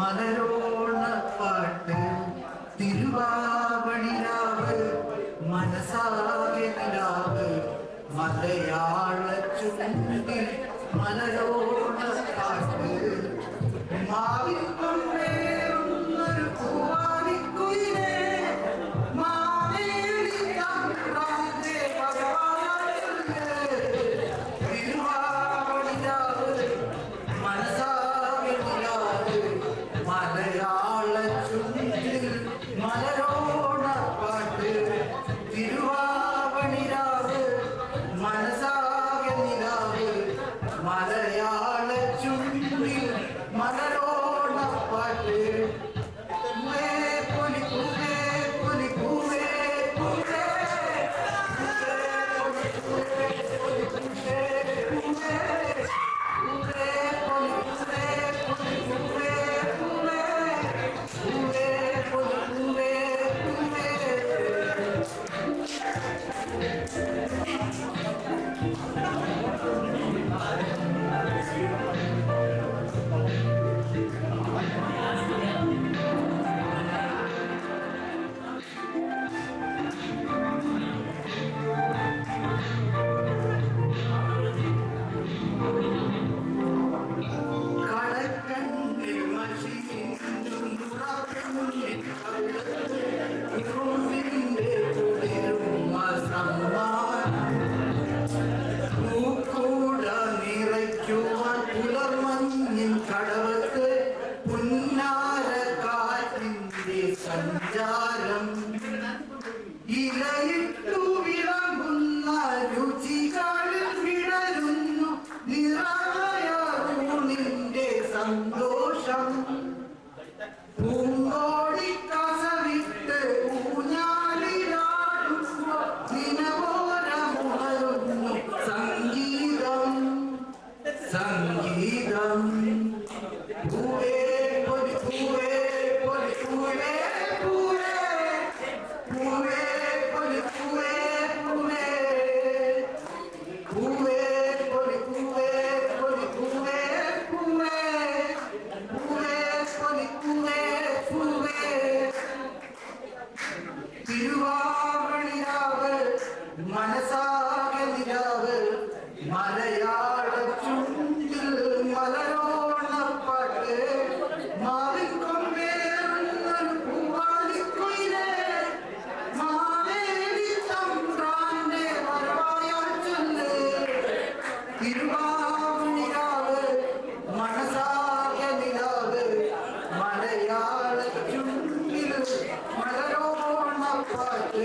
മലരോണ പാട്ട് തിരുവാവണിരാവ് മനസാകെ നിലാവ് മലയാള ചുണ്ടിൽ മലരോണ പാട്ട് മാവിൽ കൊണ്ടേറുന്നൊരു പൂവാലിക്കുയിലേ മലയാള ചുണ്ടിൽ മലരോണ പാട്ട് തിരുവാവണിരാവ് മനസാകെ നിലാവ് മലയാള ചുണ്ടിൽ മലരോണ പാട്ട് കടവത്ത് പുന്നാര കാറ്റിന്റെ സഞ്ചാരം ഇലയിട്ടു വിളമ്പുന്ന രുചികളിൽ വിടരുന്നു നിറയാറൂണിന്റെ സന്തോഷം പൂങ്കോടി കസവിട്ട് ഊഞ്ഞാലിലാടുമ്പോ ദിനപോരമുണരുന്നു സംഗീതം സംഗീതം പൂവേ പൊലി പൂവേ പൊലി പൂവേ പൂവേ പൂവേ പൊലി പൂവേ പൂവേ പൂവേ പൊലി പൂവേ പൊലി പൂവേ പൂവേ പൂവേ പൊലി പൂവേ പൂവേ തിരുവാവണിരാവ് മനസാകെ നിലാവ് മലയാള ചുണ്ടിൽ മലരോണ പാട്ട് മാവിൽ കൊണ്ടേറുന്നൊരു പൂവാലിക്കുയിലേ മാവേലി തമ്പ്രാന്റെ വരവായാൽ ചൊല്ല് തിരുവാവണിരാവ് മനസാകെ നിലാവ് മലയാള ചുണ്ടിൽ മലരോണ പാട്ട്